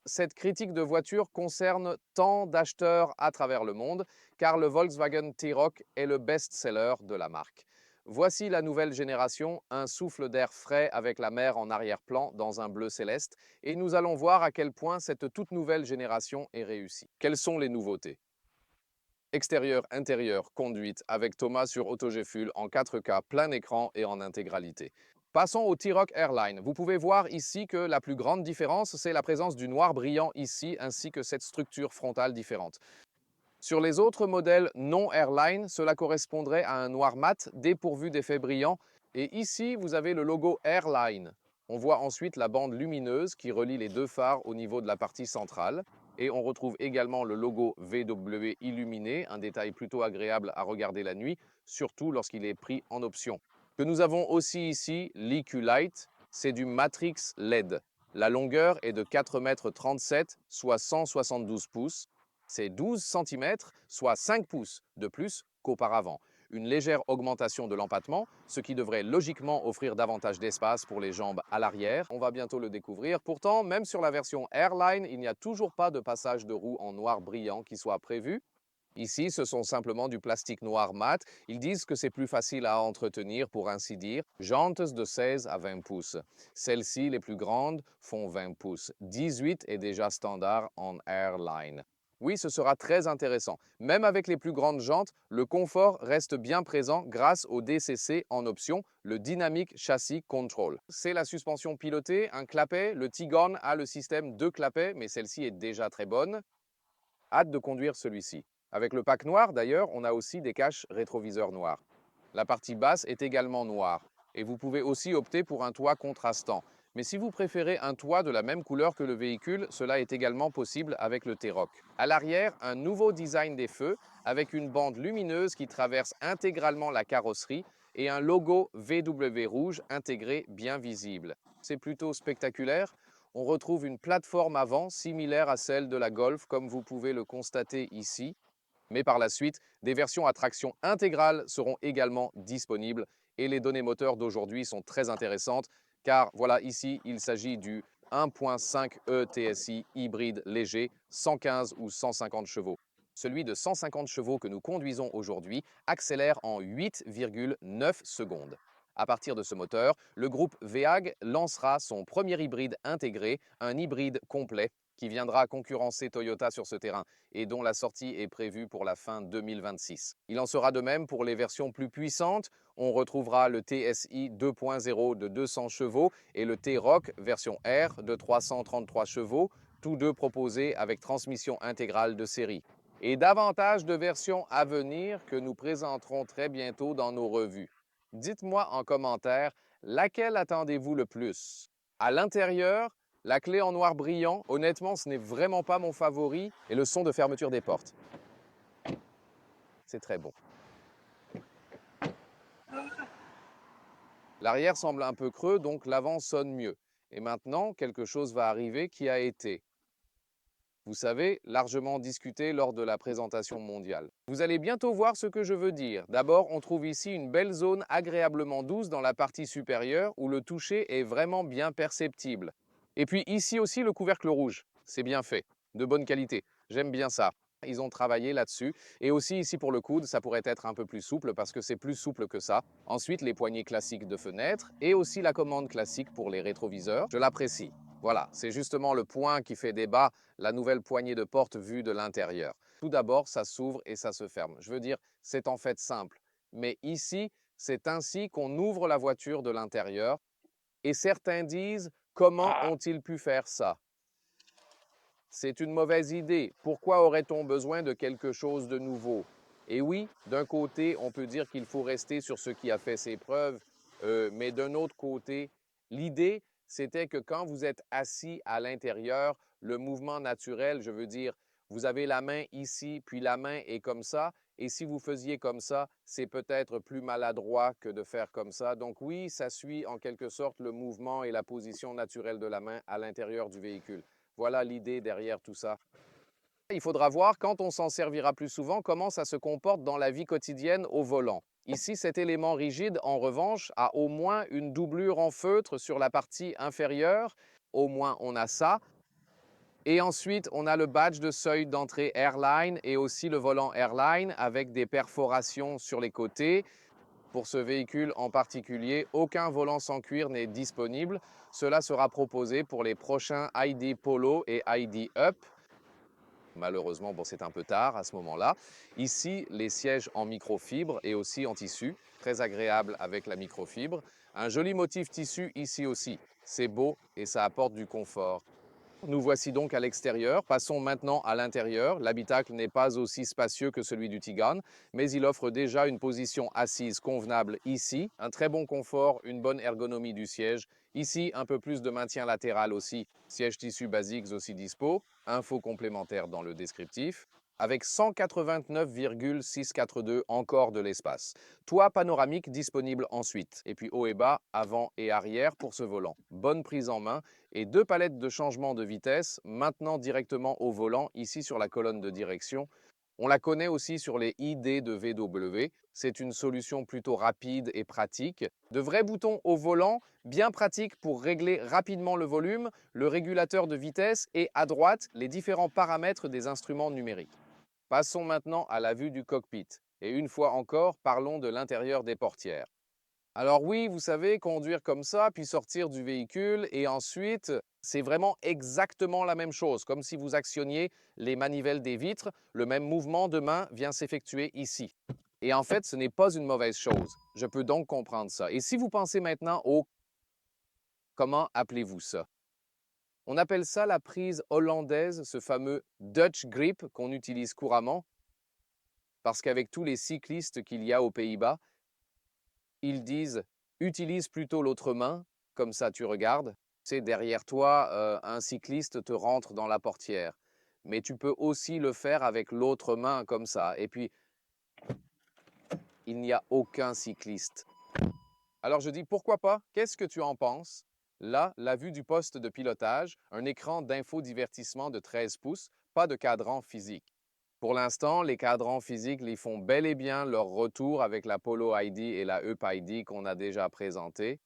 cette critique de voiture concerne tant d'acheteurs à travers le monde, car le Volkswagen T-Roc est le best-seller de la marque. Voici la nouvelle génération, un souffle d'air frais avec la mer en arrière-plan dans un bleu céleste, et nous allons voir à quel point cette toute nouvelle génération est réussie. Quelles sont les nouveautés? Extérieur, intérieur, conduite, avec Thomas sur AutoGFuel en 4K, plein écran et en intégralité. Passons au T-Roc Airline. Vous pouvez voir ici que la plus grande différence, c'est la présence du noir brillant ici, ainsi que cette structure frontale différente. Sur les autres modèles non Airline, cela correspondrait à un noir mat dépourvu d'effets brillants. Et ici, vous avez le logo Airline. On voit ensuite la bande lumineuse qui relie les deux phares au niveau de la partie centrale. Et on retrouve également le logo VW illuminé, un détail plutôt agréable à regarder la nuit, surtout lorsqu'il est pris en option. Que nous avons aussi ici l'EQ Light, c'est du Matrix LED. La longueur est de 4,37 m, soit 172 pouces. C'est 12 cm, soit 5 pouces de plus qu'auparavant. Une légère augmentation de l'empattement, ce qui devrait logiquement offrir davantage d'espace pour les jambes à l'arrière. On va bientôt le découvrir. Pourtant, même sur la version Airline, il n'y a toujours pas de passage de roue en noir brillant qui soit prévu. Ici, ce sont simplement du plastique noir mat. Ils disent que c'est plus facile à entretenir, pour ainsi dire. Jantes de 16 à 20 pouces. Celles-ci, les plus grandes, font 20 pouces. 18 est déjà standard en Airline. Oui, ce sera très intéressant. Même avec les plus grandes jantes, le confort reste bien présent grâce au DCC en option, le Dynamic Chassis Control. C'est la suspension pilotée, un clapet. Le Tigone a le système de clapets, mais celle-ci est déjà très bonne. Hâte de conduire celui-ci. Avec le pack noir, d'ailleurs, on a aussi des caches rétroviseurs noirs. La partie basse est également noire. Et vous pouvez aussi opter pour un toit contrastant. Mais si vous préférez un toit de la même couleur que le véhicule, cela est également possible avec le T-Roc. À l'arrière, un nouveau design des feux avec une bande lumineuse qui traverse intégralement la carrosserie et un logo VW rouge intégré bien visible. C'est plutôt spectaculaire. On retrouve une plateforme avant similaire à celle de la Golf, comme vous pouvez le constater ici. Mais par la suite, des versions à traction intégrale seront également disponibles et les données moteurs d'aujourd'hui sont très intéressantes car voilà ici, il s'agit du 1.5 TSI hybride léger, 115 ou 150 chevaux. Celui de 150 chevaux que nous conduisons aujourd'hui accélère en 8,9 secondes. À partir de ce moteur, le groupe VEAG lancera son premier hybride intégré, un hybride complet qui viendra concurrencer Toyota sur ce terrain et dont la sortie est prévue pour la fin 2026. Il en sera de même pour les versions plus puissantes. On retrouvera le TSI 2.0 de 200 chevaux et le T-Roc version R de 333 chevaux, tous deux proposés avec transmission intégrale de série. Et davantage de versions à venir que nous présenterons très bientôt dans nos revues. Dites-moi en commentaire, laquelle attendez-vous le plus? À l'intérieur, la clé en noir brillant, honnêtement, ce n'est vraiment pas mon favori. Et le son de fermeture des portes, c'est très bon. L'arrière semble un peu creux, donc l'avant sonne mieux. Et maintenant, quelque chose va arriver qui a été, vous savez, largement discuté lors de la présentation mondiale. Vous allez bientôt voir ce que je veux dire. D'abord, on trouve ici une belle zone agréablement douce dans la partie supérieure où le toucher est vraiment bien perceptible. Et puis ici aussi le couvercle rouge, c'est bien fait, de bonne qualité, j'aime bien ça. Ils ont travaillé là-dessus. Et aussi ici pour le coude, ça pourrait être un peu plus souple parce que c'est plus souple que ça. Ensuite, les poignées classiques de fenêtre et aussi la commande classique pour les rétroviseurs. Je l'apprécie. Voilà, c'est justement le point qui fait débat, la nouvelle poignée de porte vue de l'intérieur. Tout d'abord, ça s'ouvre et ça se ferme. Je veux dire, c'est en fait simple. Mais ici, c'est ainsi qu'on ouvre la voiture de l'intérieur. Et certains disent, comment ont-ils pu faire ça? C'est une mauvaise idée. Pourquoi aurait-on besoin de quelque chose de nouveau? Et oui, d'un côté, on peut dire qu'il faut rester sur ce qui a fait ses preuves, mais d'un autre côté, l'idée, c'était que quand vous êtes assis à l'intérieur, le mouvement naturel, je veux dire, vous avez la main ici, puis la main est comme ça, et si vous faisiez comme ça, c'est peut-être plus maladroit que de faire comme ça. Donc oui, ça suit en quelque sorte le mouvement et la position naturelle de la main à l'intérieur du véhicule. Voilà l'idée derrière tout ça. Il faudra voir, quand on s'en servira plus souvent, comment ça se comporte dans la vie quotidienne au volant. Ici, cet élément rigide, en revanche, a au moins une doublure en feutre sur la partie inférieure. Au moins, on a ça. Et ensuite, on a le badge de seuil d'entrée Airline et aussi le volant Airline avec des perforations sur les côtés. Pour ce véhicule en particulier, aucun volant sans cuir n'est disponible. Cela sera proposé pour les prochains ID Polo et ID Up. Malheureusement, bon, c'est un peu tard à ce moment-là. Ici, les sièges en microfibre et aussi en tissu, très agréable avec la microfibre. Un joli motif tissu ici aussi. C'est beau et ça apporte du confort. Nous voici donc à l'extérieur. Passons maintenant à l'intérieur. L'habitacle n'est pas aussi spacieux que celui du Tigane, mais il offre déjà une position assise convenable ici, un très bon confort, une bonne ergonomie du siège. Ici, un peu plus de maintien latéral aussi. Siège tissu basiques aussi dispo. Infos complémentaires dans le descriptif. Avec 189,642 encore de l'espace. Toit panoramique disponible ensuite. Et puis haut et bas, avant et arrière pour ce volant. Bonne prise en main et deux palettes de changement de vitesse maintenant directement au volant, ici sur la colonne de direction. On la connaît aussi sur les ID de VW. C'est une solution plutôt rapide et pratique. De vrais boutons au volant, bien pratiques pour régler rapidement le volume, le régulateur de vitesse et à droite, les différents paramètres des instruments numériques. Passons maintenant à la vue du cockpit. Et une fois encore, parlons de l'intérieur des portières. Alors oui, vous savez, conduire comme ça, puis sortir du véhicule, et ensuite, c'est vraiment exactement la même chose, comme si vous actionniez les manivelles des vitres, le même mouvement de main vient s'effectuer ici. Et en fait, ce n'est pas une mauvaise chose. Je peux donc comprendre ça. Et si vous pensez maintenant au comment appelez-vous ça? On appelle ça la prise hollandaise, ce fameux Dutch grip qu'on utilise couramment, parce qu'avec tous les cyclistes qu'il y a aux Pays-Bas, ils disent utilise plutôt l'autre main, comme ça tu regardes. Tu sais, derrière toi, un cycliste te rentre dans la portière. Mais tu peux aussi le faire avec l'autre main, comme ça. Et puis, il n'y a aucun cycliste. Alors je dis pourquoi pas? Qu'est-ce que tu en penses? Là, la vue du poste de pilotage, un écran d'infodivertissement de 13 pouces, pas de cadran physique. Pour l'instant, les cadrans physiques ils font bel et bien leur retour avec la Polo ID et la Up ID qu'on a déjà présentées.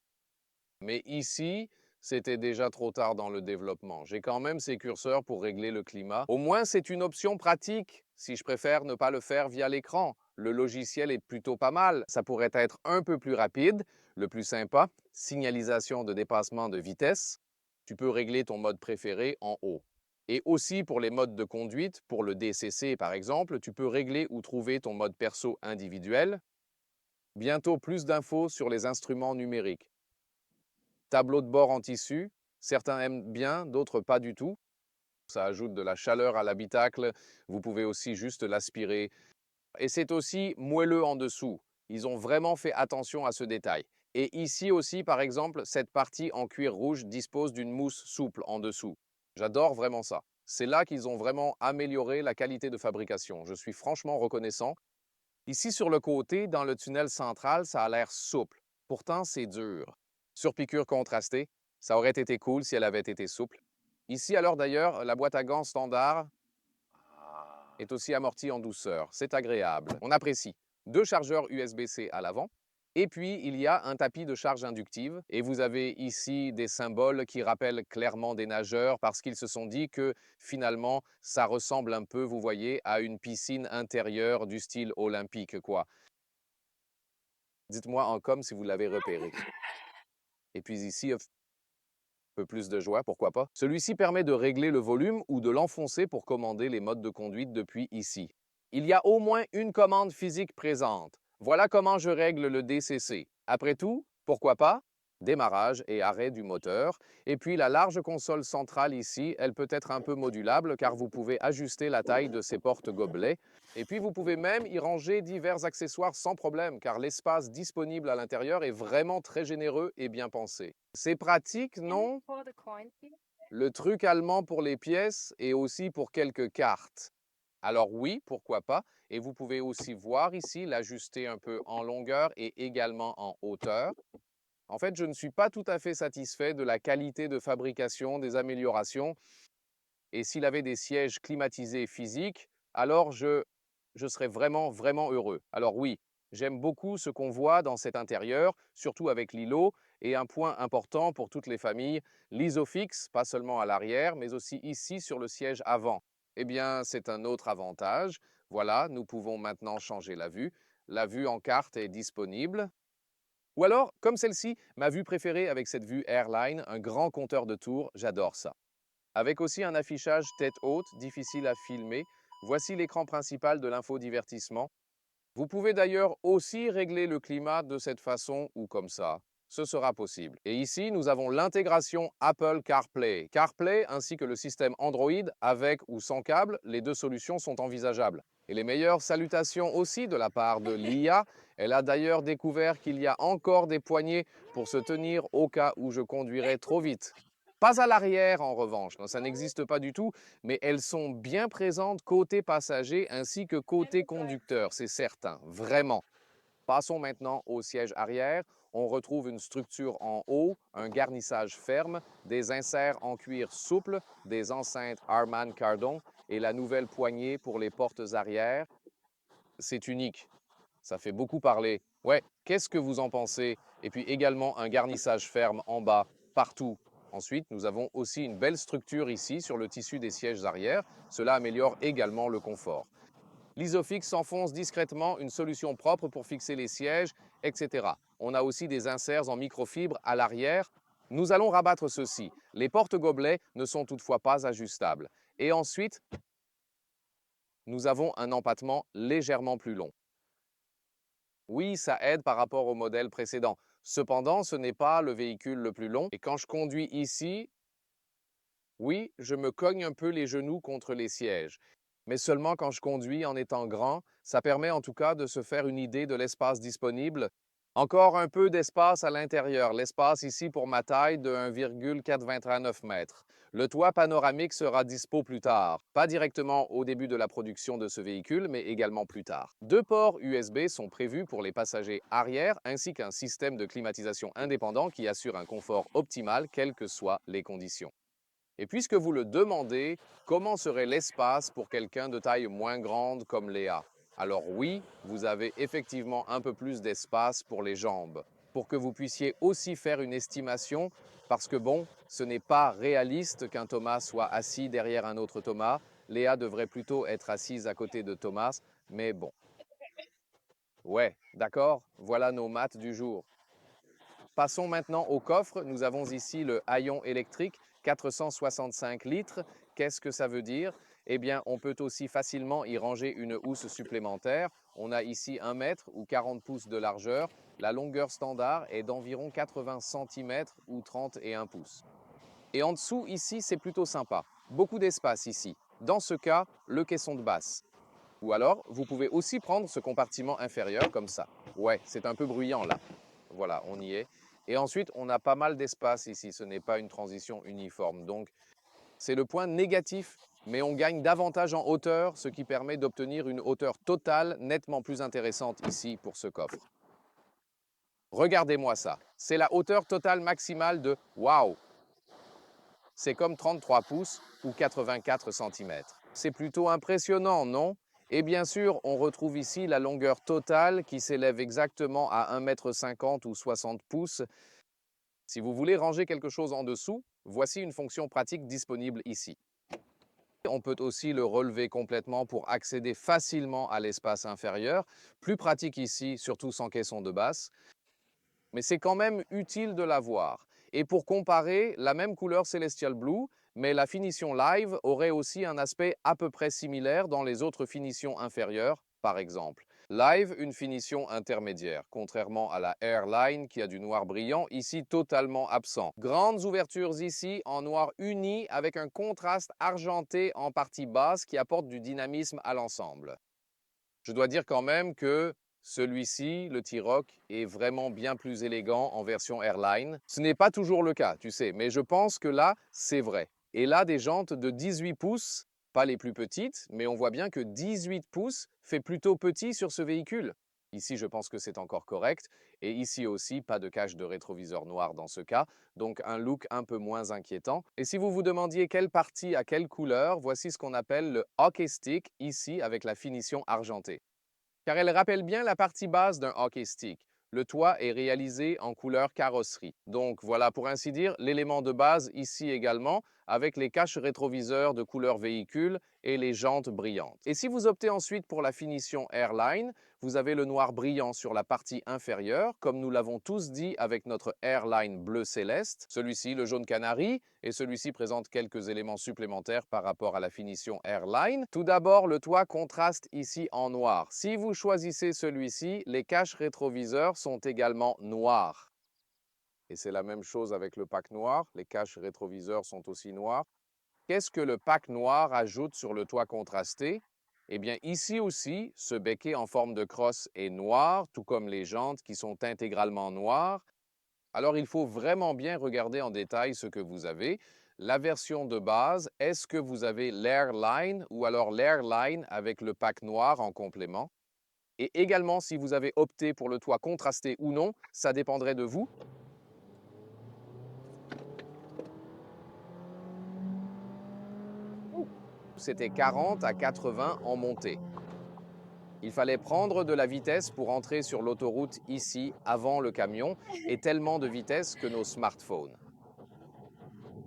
Mais ici, c'était déjà trop tard dans le développement. J'ai quand même ces curseurs pour régler le climat. Au moins, c'est une option pratique si je préfère ne pas le faire via l'écran. Le logiciel est plutôt pas mal. Ça pourrait être un peu plus rapide. Le plus sympa, signalisation de dépassement de vitesse. Tu peux régler ton mode préféré en haut. Et aussi pour les modes de conduite, pour le DCC par exemple, tu peux régler ou trouver ton mode perso individuel. Bientôt plus d'infos sur les instruments numériques. Tableau de bord en tissu, certains aiment bien, d'autres pas du tout. Ça ajoute de la chaleur à l'habitacle. Vous pouvez aussi juste l'aspirer. Et c'est aussi moelleux en dessous. Ils ont vraiment fait attention à ce détail. Et ici aussi, par exemple, cette partie en cuir rouge dispose d'une mousse souple en dessous. J'adore vraiment ça. C'est là qu'ils ont vraiment amélioré la qualité de fabrication. Je suis franchement reconnaissant. Ici sur le côté, dans le tunnel central, ça a l'air souple. Pourtant, c'est dur. Surpiqûre contrastée, ça aurait été cool si elle avait été souple. Ici alors d'ailleurs, la boîte à gants standard est aussi amortie en douceur. C'est agréable. On apprécie. Deux chargeurs USB-C à l'avant. Et puis, il y a un tapis de charge inductive. Et vous avez ici des symboles qui rappellent clairement des nageurs parce qu'ils se sont dit que finalement, ça ressemble un peu, vous voyez, à une piscine intérieure du style olympique, quoi. Dites-moi en com si vous l'avez repéré. Et puis ici, un peu plus de joie, pourquoi pas. Celui-ci permet de régler le volume ou de l'enfoncer pour commander les modes de conduite depuis ici. Il y a au moins une commande physique présente. Voilà comment je règle le DCC. Après tout, pourquoi pas? Démarrage et arrêt du moteur. Et puis la large console centrale ici, elle peut être un peu modulable car vous pouvez ajuster la taille de ces portes gobelets. Et puis vous pouvez même y ranger divers accessoires sans problème car l'espace disponible à l'intérieur est vraiment très généreux et bien pensé. C'est pratique, non? Le truc allemand pour les pièces et aussi pour quelques cartes. Alors oui, pourquoi pas. Et vous pouvez aussi voir ici l'ajuster un peu en longueur et également en hauteur. En fait, je ne suis pas tout à fait satisfait de la qualité de fabrication des améliorations. Et s'il avait des sièges climatisés physiques, alors je serais vraiment, vraiment heureux. Alors oui, j'aime beaucoup ce qu'on voit dans cet intérieur, surtout avec l'îlot. Et un point important pour toutes les familles, l'Isofix, pas seulement à l'arrière, mais aussi ici sur le siège avant. Eh bien, c'est un autre avantage. Voilà, nous pouvons maintenant changer la vue. La vue en carte est disponible. Ou alors, comme celle-ci, ma vue préférée avec cette vue Airline, un grand compteur de tours, j'adore ça. Avec aussi un affichage tête haute, difficile à filmer, voici l'écran principal de l'infodivertissement. Vous pouvez d'ailleurs aussi régler le climat de cette façon ou comme ça. Ce sera possible. Et ici, nous avons l'intégration Apple CarPlay. CarPlay ainsi que le système Android avec ou sans câble, les deux solutions sont envisageables. Et les meilleures salutations aussi de la part de l'IA. Elle a d'ailleurs découvert qu'il y a encore des poignées pour se tenir au cas où je conduirais trop vite. Pas à l'arrière en revanche, non, ça n'existe pas du tout, mais elles sont bien présentes côté passager ainsi que côté conducteur, c'est certain, vraiment. Passons maintenant au siège arrière. On retrouve une structure en haut, un garnissage ferme, des inserts en cuir souple, des enceintes Harman Kardon et la nouvelle poignée pour les portes arrière. C'est unique. Ça fait beaucoup parler. Ouais, qu'est-ce que vous en pensez? Et puis également un garnissage ferme en bas, partout. Ensuite, nous avons aussi une belle structure ici sur le tissu des sièges arrière. Cela améliore également le confort. L'Isofix s'enfonce discrètement, une solution propre pour fixer les sièges, etc. On a aussi des inserts en microfibre à l'arrière. Nous allons rabattre ceci. Les porte-gobelets ne sont toutefois pas ajustables. Et ensuite, nous avons un empattement légèrement plus long. Oui, ça aide par rapport au modèle précédent. Cependant, ce n'est pas le véhicule le plus long. Et quand je conduis ici, oui, je me cogne un peu les genoux contre les sièges. Mais seulement quand je conduis en étant grand, ça permet en tout cas de se faire une idée de l'espace disponible. Encore un peu d'espace à l'intérieur, l'espace ici pour ma taille de 1,429 mètres. Le toit panoramique sera dispo plus tard, pas directement au début de la production de ce véhicule, mais également plus tard. Deux ports USB sont prévus pour les passagers arrière, ainsi qu'un système de climatisation indépendant qui assure un confort optimal, quelles que soient les conditions. Et puisque vous le demandez, comment serait l'espace pour quelqu'un de taille moins grande comme Léa? Alors oui, vous avez effectivement un peu plus d'espace pour les jambes, pour que vous puissiez aussi faire une estimation, parce que bon, ce n'est pas réaliste qu'un Thomas soit assis derrière un autre Thomas. Léa devrait plutôt être assise à côté de Thomas, mais bon. Ouais, d'accord, voilà nos maths du jour. Passons maintenant au coffre. Nous avons ici le haillon électrique, 465 litres. Qu'est-ce que ça veut dire? Eh bien, on peut aussi facilement y ranger une housse supplémentaire. On a ici 1 mètre ou 40 pouces de largeur. La longueur standard est d'environ 80 cm ou 31 pouces. Et en dessous, ici, c'est plutôt sympa. Beaucoup d'espace ici. Dans ce cas, le caisson de basse. Ou alors, vous pouvez aussi prendre ce compartiment inférieur comme ça. Ouais, c'est un peu bruyant là. Voilà, on y est. Et ensuite, on a pas mal d'espace ici. Ce n'est pas une transition uniforme. Donc, c'est le point négatif, mais on gagne davantage en hauteur, ce qui permet d'obtenir une hauteur totale nettement plus intéressante ici pour ce coffre. Regardez-moi ça. C'est la hauteur totale maximale de waouh! C'est comme 33 pouces ou 84 cm. C'est plutôt impressionnant, non? Et bien sûr, on retrouve ici la longueur totale qui s'élève exactement à 1,50 m ou 60 pouces. Si vous voulez ranger quelque chose en dessous, voici une fonction pratique disponible ici. On peut aussi le relever complètement pour accéder facilement à l'espace inférieur. Plus pratique ici, surtout sans caisson de basse. Mais c'est quand même utile de l'avoir. Et pour comparer, la même couleur Celestial Blue, mais la finition live aurait aussi un aspect à peu près similaire dans les autres finitions inférieures, par exemple. Live, une finition intermédiaire, contrairement à la Airline qui a du noir brillant, ici totalement absent. Grandes ouvertures ici en noir uni avec un contraste argenté en partie basse qui apporte du dynamisme à l'ensemble. Je dois dire quand même que celui-ci, le T-Roc, est vraiment bien plus élégant en version Airline. Ce n'est pas toujours le cas, tu sais, mais je pense que là, c'est vrai. Et là, des jantes de 18 pouces, pas les plus petites, mais on voit bien que 18 pouces fait plutôt petit sur ce véhicule. Ici, je pense que c'est encore correct. Et ici aussi, pas de cache de rétroviseur noir dans ce cas, donc un look un peu moins inquiétant. Et si vous vous demandiez quelle partie a quelle couleur, voici ce qu'on appelle le hockey stick, ici avec la finition argentée. Car elle rappelle bien la partie basse d'un hockey stick. Le toit est réalisé en couleur carrosserie. Donc voilà, pour ainsi dire, l'élément de base ici également, avec les caches rétroviseurs de couleur véhicule et les jantes brillantes. Et si vous optez ensuite pour la finition Airline, vous avez le noir brillant sur la partie inférieure, comme nous l'avons tous dit avec notre Airline bleu céleste. Celui-ci, le jaune canari, et celui-ci présente quelques éléments supplémentaires par rapport à la finition Airline. Tout d'abord, le toit contraste ici en noir. Si vous choisissez celui-ci, les caches rétroviseurs sont également noires. Et c'est la même chose avec le pack noir, les caches rétroviseurs sont aussi noires. Qu'est-ce que le pack noir ajoute sur le toit contrasté? Eh bien, ici aussi, ce becquet en forme de crosse est noir, tout comme les jantes qui sont intégralement noires. Alors, il faut vraiment bien regarder en détail ce que vous avez. La version de base, est-ce que vous avez l'Airline ou alors l'Airline avec le pack noir en complément? Et également, si vous avez opté pour le toit contrasté ou non, ça dépendrait de vous. C'était 40 à 80 en montée. Il fallait prendre de la vitesse pour entrer sur l'autoroute ici avant le camion et tellement de vitesse que nos smartphones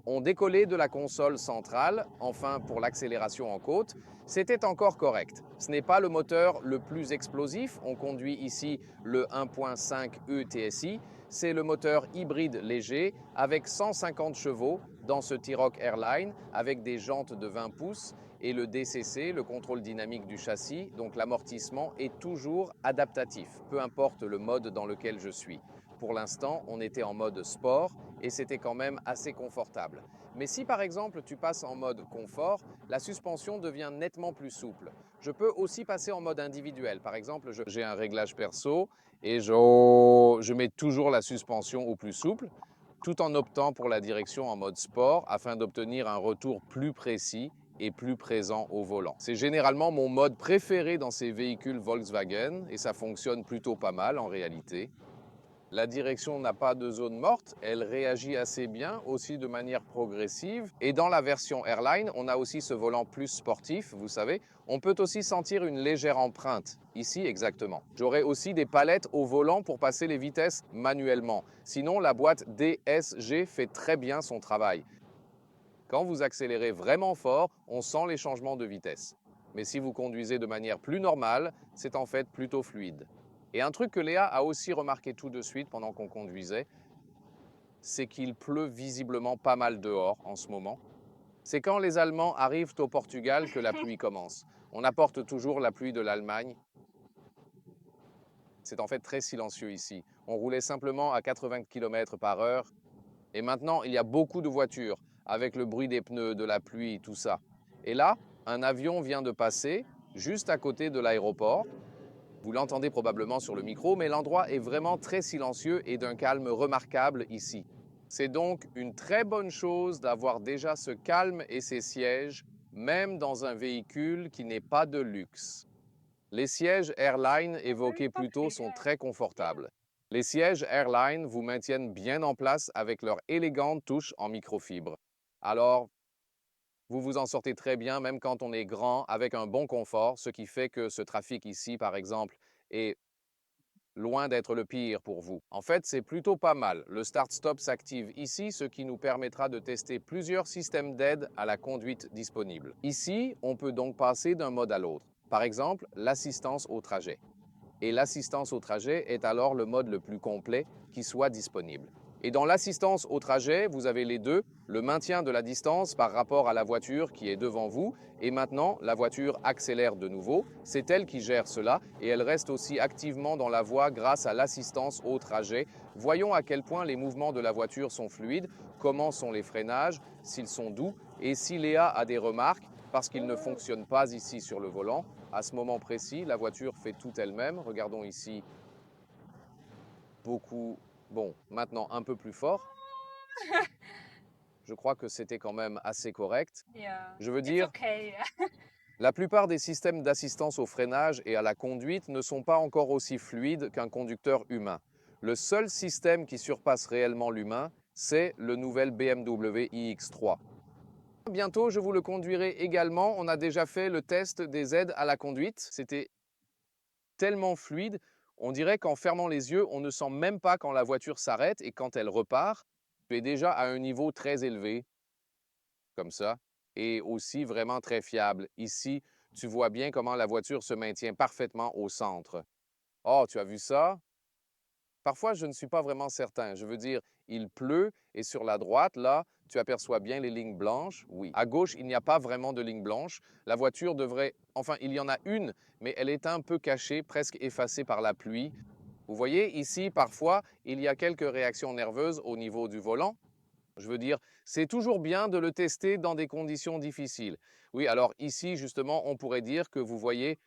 ont décollé de la console centrale, enfin pour l'accélération en côte, c'était encore correct. Ce n'est pas le moteur le plus explosif, on conduit ici le 1.5 ETSI, c'est le moteur hybride léger avec 150 chevaux dans ce T-Roc Airline avec des jantes de 20 pouces et le DCC, le contrôle dynamique du châssis, donc l'amortissement est toujours adaptatif, peu importe le mode dans lequel je suis. Pour l'instant, on était en mode sport et c'était quand même assez confortable. Mais si par exemple tu passes en mode confort, la suspension devient nettement plus souple. Je peux aussi passer en mode individuel. Par exemple, j'ai un réglage perso et je mets toujours la suspension au plus souple, tout en optant pour la direction en mode sport afin d'obtenir un retour plus précis et plus présent au volant. C'est généralement mon mode préféré dans ces véhicules Volkswagen et ça fonctionne plutôt pas mal en réalité. La direction n'a pas de zone morte, elle réagit assez bien, aussi de manière progressive. Et dans la version Airline, on a aussi ce volant plus sportif, vous savez. On peut aussi sentir une légère empreinte, ici exactement. J'aurai aussi des palettes au volant pour passer les vitesses manuellement. Sinon, la boîte DSG fait très bien son travail. Quand vous accélérez vraiment fort, on sent les changements de vitesse. Mais si vous conduisez de manière plus normale, c'est en fait plutôt fluide. Et un truc que Léa a aussi remarqué tout de suite pendant qu'on conduisait, c'est qu'il pleut visiblement pas mal dehors en ce moment. C'est quand les Allemands arrivent au Portugal que la pluie commence. On apporte toujours la pluie de l'Allemagne. C'est en fait très silencieux ici. On roulait simplement à 80 km par heure. Et maintenant, il y a beaucoup de voitures avec le bruit des pneus, de la pluie, tout ça. Et là, un avion vient de passer juste à côté de l'aéroport. Vous l'entendez probablement sur le micro, mais l'endroit est vraiment très silencieux et d'un calme remarquable ici. C'est donc une très bonne chose d'avoir déjà ce calme et ces sièges, même dans un véhicule qui n'est pas de luxe. Les sièges Airline évoqués plus tôt sont très confortables. Les sièges Airline vous maintiennent bien en place avec leur élégante touche en microfibre. Alors, vous vous en sortez très bien, même quand on est grand, avec un bon confort, ce qui fait que ce trafic ici, par exemple, est loin d'être le pire pour vous. En fait, c'est plutôt pas mal. Le Start-Stop s'active ici, ce qui nous permettra de tester plusieurs systèmes d'aide à la conduite disponibles. Ici, on peut donc passer d'un mode à l'autre. Par exemple, l'assistance au trajet. Et l'assistance au trajet est alors le mode le plus complet qui soit disponible. Et dans l'assistance au trajet, vous avez les deux, le maintien de la distance par rapport à la voiture qui est devant vous, et maintenant la voiture accélère de nouveau, c'est elle qui gère cela, et elle reste aussi activement dans la voie grâce à l'assistance au trajet. Voyons à quel point les mouvements de la voiture sont fluides, comment sont les freinages, s'ils sont doux, et si Léa a des remarques, parce qu'il ne fonctionne pas ici sur le volant. À ce moment précis, la voiture fait tout elle-même. Regardons ici beaucoup, bon, maintenant un peu plus fort. Je crois que c'était quand même assez correct. Yeah, Je veux it's dire, okay. la plupart des systèmes d'assistance au freinage et à la conduite ne sont pas encore aussi fluides qu'un conducteur humain. Le seul système qui surpasse réellement l'humain, c'est le nouvel BMW iX3. Bientôt, je vous le conduirai également. On a déjà fait le test des aides à la conduite. C'était tellement fluide. On dirait qu'en fermant les yeux, on ne sent même pas quand la voiture s'arrête et quand elle repart. Tu es déjà à un niveau très élevé, comme ça, et aussi vraiment très fiable. Ici, tu vois bien comment la voiture se maintient parfaitement au centre. Oh, tu as vu ça? Parfois, je ne suis pas vraiment certain. Je veux dire, il pleut et sur la droite, là, tu aperçois bien les lignes blanches. Oui. À gauche, il n'y a pas vraiment de ligne blanche. La voiture devrait... Enfin, il y en a une, mais elle est un peu cachée, presque effacée par la pluie. Vous voyez, ici, parfois, il y a quelques réactions nerveuses au niveau du volant. Je veux dire, c'est toujours bien de le tester dans des conditions difficiles. Oui, alors ici, justement, on pourrait dire que vous voyez,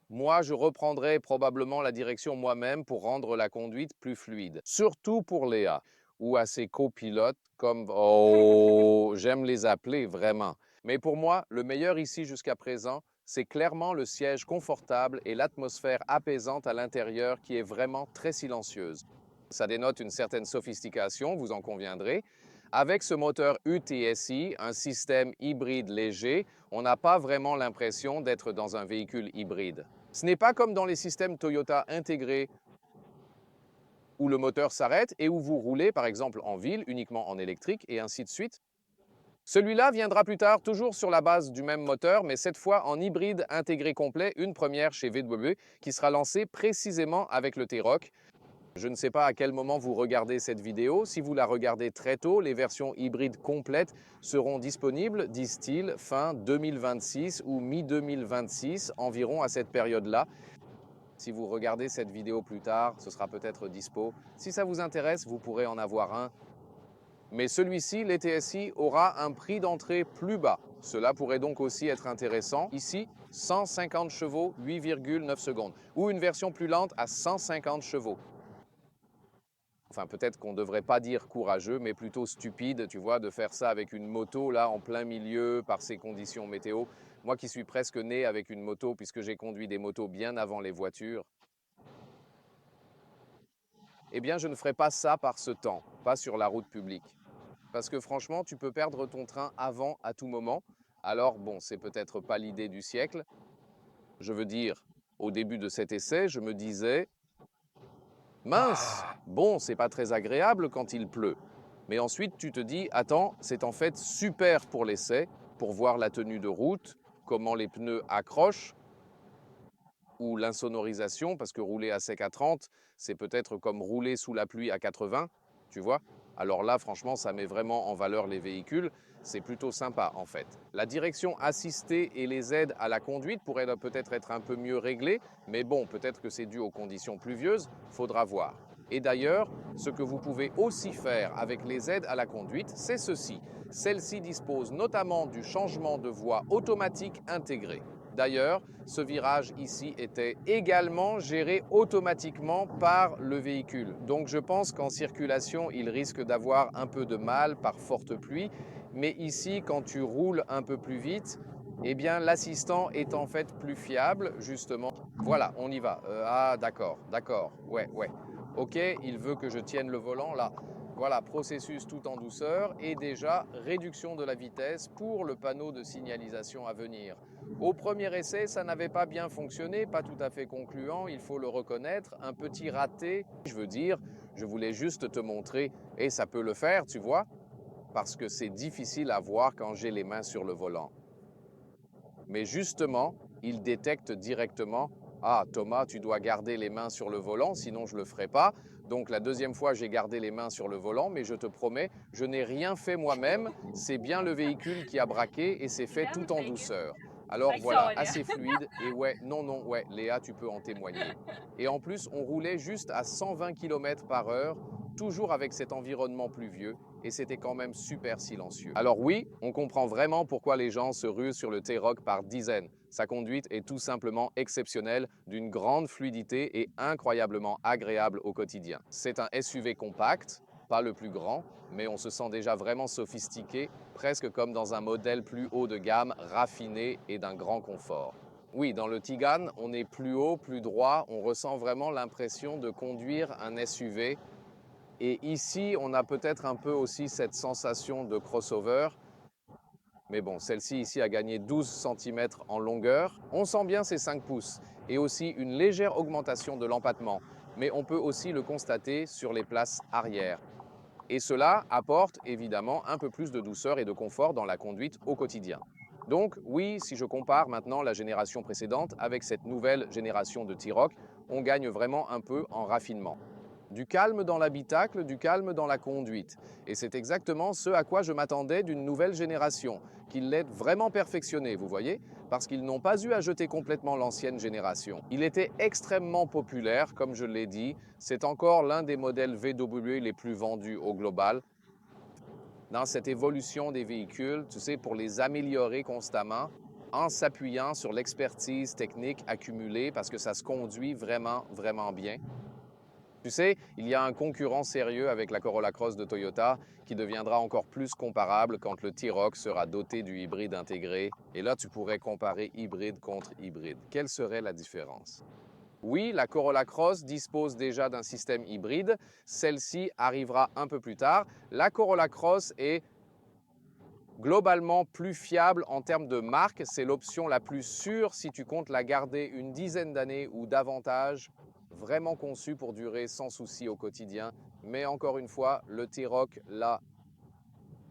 moi, je reprendrai probablement la direction moi-même pour rendre la conduite plus fluide. Surtout pour Léa ou à ses copilotes comme... Oh, j'aime les appeler vraiment. Mais pour moi, le meilleur ici jusqu'à présent, c'est clairement le siège confortable et l'atmosphère apaisante à l'intérieur qui est vraiment très silencieuse. Ça dénote une certaine sophistication, vous en conviendrez. Avec ce moteur UTSI, un système hybride léger, on n'a pas vraiment l'impression d'être dans un véhicule hybride. Ce n'est pas comme dans les systèmes Toyota intégrés où le moteur s'arrête et où vous roulez par exemple en ville uniquement en électrique et ainsi de suite. Celui-là viendra plus tard toujours sur la base du même moteur mais cette fois en hybride intégré complet, une première chez VW qui sera lancée précisément avec le T-Roc. Je ne sais pas à quel moment vous regardez cette vidéo. Si vous la regardez très tôt, les versions hybrides complètes seront disponibles, disent-ils, fin 2026 ou mi-2026, environ à cette période-là. Si vous regardez cette vidéo plus tard, ce sera peut-être dispo. Si ça vous intéresse, vous pourrez en avoir un. Mais celui-ci, l'ETSI, aura un prix d'entrée plus bas. Cela pourrait donc aussi être intéressant. Ici, 150 chevaux, 8,9 secondes. Ou une version plus lente à 150 chevaux. Enfin, peut-être qu'on ne devrait pas dire courageux, mais plutôt stupide, tu vois, de faire ça avec une moto, là, en plein milieu, par ces conditions météo. Moi qui suis presque né avec une moto, puisque j'ai conduit des motos bien avant les voitures, eh bien, je ne ferai pas ça par ce temps, pas sur la route publique. Parce que franchement, tu peux perdre ton train avant à tout moment. Alors, bon, c'est peut-être pas l'idée du siècle. Je veux dire, au début de cet essai, je me disais, mince, bon, c'est pas très agréable quand il pleut. Mais ensuite, tu te dis, attends, c'est en fait super pour l'essai, pour voir la tenue de route, comment les pneus accrochent, ou l'insonorisation, parce que rouler à sec à 30, c'est peut-être comme rouler sous la pluie à 80, tu vois. Alors là, franchement, ça met vraiment en valeur les véhicules. C'est plutôt sympa, en fait. La direction assistée et les aides à la conduite pourraient peut-être être un peu mieux réglées, mais bon, peut-être que c'est dû aux conditions pluvieuses, faudra voir. Et d'ailleurs, ce que vous pouvez aussi faire avec les aides à la conduite, c'est ceci. Celle-ci dispose notamment du changement de voie automatique intégré. D'ailleurs, ce virage ici était également géré automatiquement par le véhicule. Donc je pense qu'en circulation, il risque d'avoir un peu de mal par forte pluie. Mais ici, quand tu roules un peu plus vite, eh bien l'assistant est en fait plus fiable, justement. Voilà, on y va. Ah, d'accord, d'accord. Ouais, ouais. Ok, il veut que je tienne le volant là. Voilà, processus tout en douceur et déjà réduction de la vitesse pour le panneau de signalisation à venir. Au premier essai, ça n'avait pas bien fonctionné, pas tout à fait concluant, il faut le reconnaître, un petit raté. Je veux dire, je voulais juste te montrer, et ça peut le faire, tu vois, parce que c'est difficile à voir quand j'ai les mains sur le volant. Mais justement, il détecte directement, ah Thomas, tu dois garder les mains sur le volant, sinon je ne le ferai pas. Donc la deuxième fois, j'ai gardé les mains sur le volant, mais je te promets, je n'ai rien fait moi-même. C'est bien le véhicule qui a braqué et c'est fait tout en douceur. Alors voilà, assez fluide. Et ouais, non, non, ouais, Léa, tu peux en témoigner. Et en plus, on roulait juste à 120 km par heure, toujours avec cet environnement pluvieux, et c'était quand même super silencieux. Alors oui, on comprend vraiment pourquoi les gens se ruent sur le T-Roc par dizaines. Sa conduite est tout simplement exceptionnelle, d'une grande fluidité et incroyablement agréable au quotidien. C'est un SUV compact, pas le plus grand, mais on se sent déjà vraiment sophistiqué, presque comme dans un modèle plus haut de gamme, raffiné et d'un grand confort. Oui, dans le Tigane, on est plus haut, plus droit, on ressent vraiment l'impression de conduire un SUV. Et ici, on a peut-être un peu aussi cette sensation de crossover, Mais bon, celle-ci ici a gagné 12 cm en longueur. On sent bien ces 5 pouces et aussi une légère augmentation de l'empattement. Mais on peut aussi le constater sur les places arrière. Et cela apporte évidemment un peu plus de douceur et de confort dans la conduite au quotidien. Donc oui, si je compare maintenant la génération précédente avec cette nouvelle génération de T-Roc, on gagne vraiment un peu en raffinement. Du calme dans l'habitacle, du calme dans la conduite. Et c'est exactement ce à quoi je m'attendais d'une nouvelle génération, qu'ils l'aient vraiment perfectionné, vous voyez, parce qu'ils n'ont pas eu à jeter complètement l'ancienne génération. Il était extrêmement populaire, comme je l'ai dit, c'est encore l'un des modèles VW les plus vendus au global. Dans cette évolution des véhicules, tu sais, pour les améliorer constamment, en s'appuyant sur l'expertise technique accumulée, parce que ça se conduit vraiment, vraiment bien. Tu sais, il y a un concurrent sérieux avec la Corolla Cross de Toyota qui deviendra encore plus comparable quand le T-Roc sera doté du hybride intégré. Et là, tu pourrais comparer hybride contre hybride. Quelle serait la différence? Oui, la Corolla Cross dispose déjà d'un système hybride. Celle-ci arrivera un peu plus tard. La Corolla Cross est globalement plus fiable en termes de marque. C'est l'option la plus sûre si tu comptes la garder une dizaine d'années ou davantage. Vraiment conçue pour durer sans souci au quotidien. Mais encore une fois, le T-Roc, là,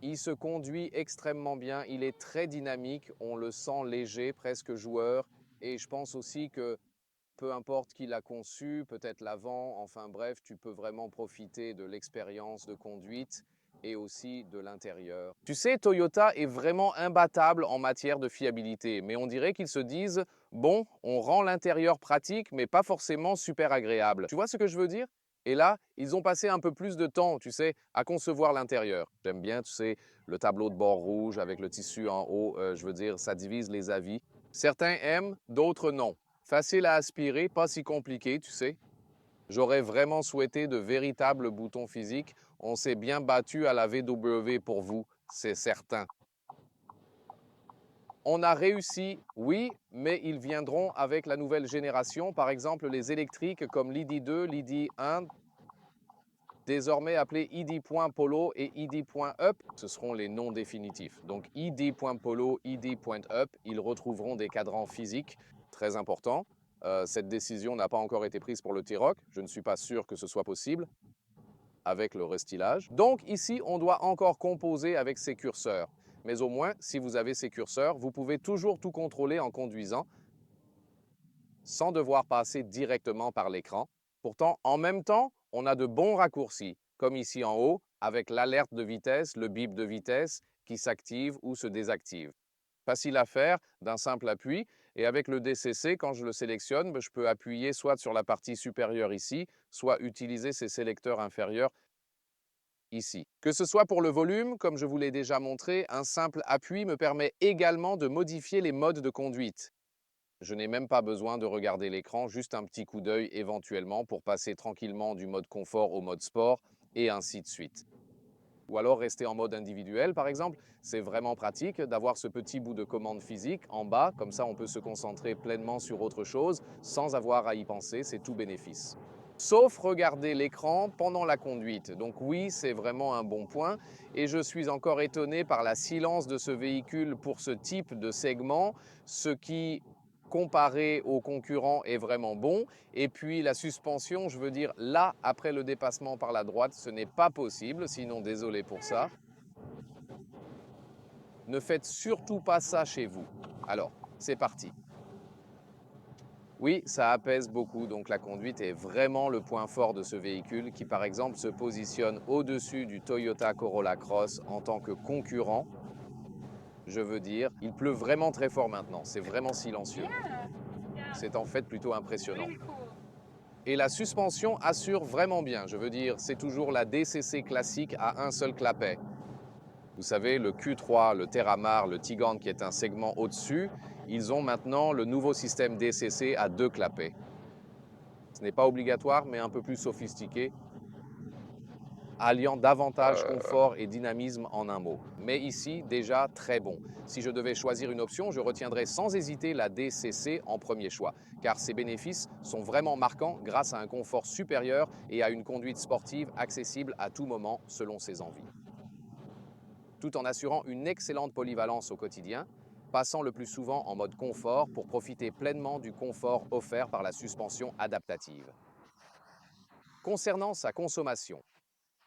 il se conduit extrêmement bien. Il est très dynamique. On le sent léger, presque joueur. Et je pense aussi que peu importe qui l'a conçu, peut-être l'avant, enfin bref, tu peux vraiment profiter de l'expérience de conduite et aussi de l'intérieur. Tu sais, Toyota est vraiment imbattable en matière de fiabilité, mais on dirait qu'ils se disent, bon, on rend l'intérieur pratique, mais pas forcément super agréable. Tu vois ce que je veux dire? Et là, ils ont passé un peu plus de temps, tu sais, à concevoir l'intérieur. J'aime bien, tu sais, le tableau de bord rouge avec le tissu en haut, je veux dire, ça divise les avis. Certains aiment, d'autres non. Facile à aspirer, pas si compliqué, tu sais. J'aurais vraiment souhaité de véritables boutons physiques. On s'est bien battu à la VW pour vous, c'est certain. On a réussi, oui, mais ils viendront avec la nouvelle génération, par exemple les électriques comme l'ID2, l'ID1, désormais appelés ID.Polo et ID.Up, ce seront les noms définitifs. Donc ID.Polo, ID.Up, ils retrouveront des cadrans physiques, très importants. Cette décision n'a pas encore été prise pour le T-Roc, je ne suis pas sûr que ce soit possible avec le restylage. Donc ici, on doit encore composer avec ces curseurs. Mais au moins, si vous avez ces curseurs, vous pouvez toujours tout contrôler en conduisant sans devoir passer directement par l'écran. Pourtant, en même temps, on a de bons raccourcis, comme ici en haut, avec l'alerte de vitesse, le bip de vitesse qui s'active ou se désactive. Facile à faire d'un simple appui. Et avec le DCC, quand je le sélectionne, je peux appuyer soit sur la partie supérieure ici, soit utiliser ces sélecteurs inférieurs ici. Que ce soit pour le volume, comme je vous l'ai déjà montré, un simple appui me permet également de modifier les modes de conduite. Je n'ai même pas besoin de regarder l'écran, juste un petit coup d'œil éventuellement pour passer tranquillement du mode confort au mode sport et ainsi de suite. Ou alors rester en mode individuel par exemple, c'est vraiment pratique d'avoir ce petit bout de commande physique en bas, comme ça on peut se concentrer pleinement sur autre chose sans avoir à y penser, c'est tout bénéfice. Sauf regarder l'écran pendant la conduite. Donc oui, c'est vraiment un bon point. Et je suis encore étonné par la silence de ce véhicule pour ce type de segment, ce qui, comparé aux concurrents, est vraiment bon. Et puis la suspension, je veux dire, là, après le dépassement par la droite, ce n'est pas possible, sinon désolé pour ça. Ne faites surtout pas ça chez vous. Alors, c'est parti. Oui, ça apaise beaucoup, donc la conduite est vraiment le point fort de ce véhicule qui par exemple se positionne au-dessus du Toyota Corolla Cross en tant que concurrent. Je veux dire, il pleut vraiment très fort maintenant, c'est vraiment silencieux. C'est en fait plutôt impressionnant. Et la suspension assure vraiment bien, je veux dire, c'est toujours la DCC classique à un seul clapet. Vous savez, le Q3, le Terramar, le Tigane qui est un segment au-dessus, ils ont maintenant le nouveau système DCC à deux clapets. Ce n'est pas obligatoire, mais un peu plus sophistiqué, alliant davantage confort et dynamisme en un mot. Mais ici, déjà très bon. Si je devais choisir une option, je retiendrais sans hésiter la DCC en premier choix, car ses bénéfices sont vraiment marquants grâce à un confort supérieur et à une conduite sportive accessible à tout moment selon ses envies. tout en assurant une excellente polyvalence au quotidien, passant le plus souvent en mode confort pour profiter pleinement du confort offert par la suspension adaptative. Concernant sa consommation,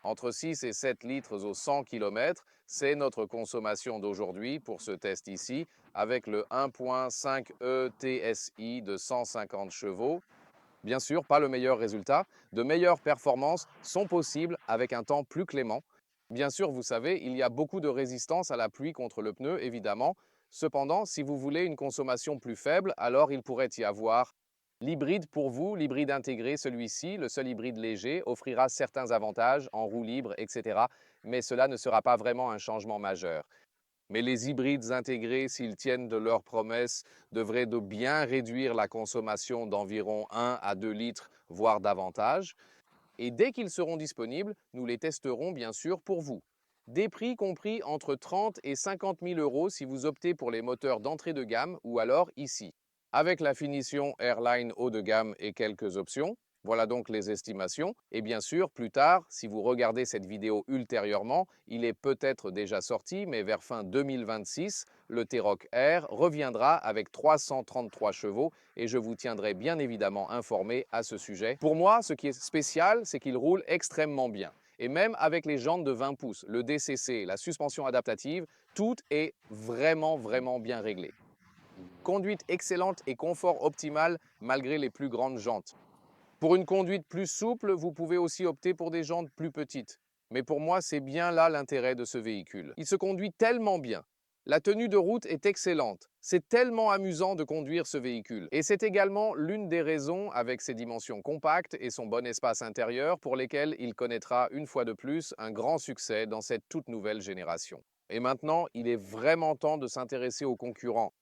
entre 6 et 7 litres au 100 km, c'est notre consommation d'aujourd'hui pour ce test ici, avec le 1.5 TSI de 150 chevaux. Bien sûr, pas le meilleur résultat. De meilleures performances sont possibles avec un temps plus clément. Bien sûr, vous savez, il y a beaucoup de résistance à la pluie contre le pneu, évidemment. Cependant, si vous voulez une consommation plus faible, alors il pourrait y avoir l'hybride pour vous, l'hybride intégré, celui-ci, le seul hybride léger, offrira certains avantages en roue libre, etc. Mais cela ne sera pas vraiment un changement majeur. Mais les hybrides intégrés, s'ils tiennent de leurs promesses, devraient de bien réduire la consommation d'environ 1 à 2 litres, voire davantage. Et dès qu'ils seront disponibles, nous les testerons bien sûr pour vous. Des prix compris entre 30 et 50 000 euros si vous optez pour les moteurs d'entrée de gamme ou alors ici. Avec la finition Airline haut de gamme et quelques options, voilà donc les estimations. Et bien sûr, plus tard, si vous regardez cette vidéo ultérieurement, il est peut-être déjà sorti, mais vers fin 2026, le T-Roc R reviendra avec 333 chevaux et je vous tiendrai bien évidemment informé à ce sujet. Pour moi, ce qui est spécial, c'est qu'il roule extrêmement bien. Et même avec les jantes de 20 pouces, le DCC, la suspension adaptative, tout est vraiment bien réglé. Conduite excellente et confort optimal malgré les plus grandes jantes. Pour une conduite plus souple, vous pouvez aussi opter pour des jantes plus petites. Mais pour moi, c'est bien là l'intérêt de ce véhicule. Il se conduit tellement bien. La tenue de route est excellente. C'est tellement amusant de conduire ce véhicule. Et c'est également l'une des raisons, avec ses dimensions compactes et son bon espace intérieur, pour lesquelles il connaîtra une fois de plus un grand succès dans cette toute nouvelle génération. Et maintenant, il est vraiment temps de s'intéresser aux concurrents.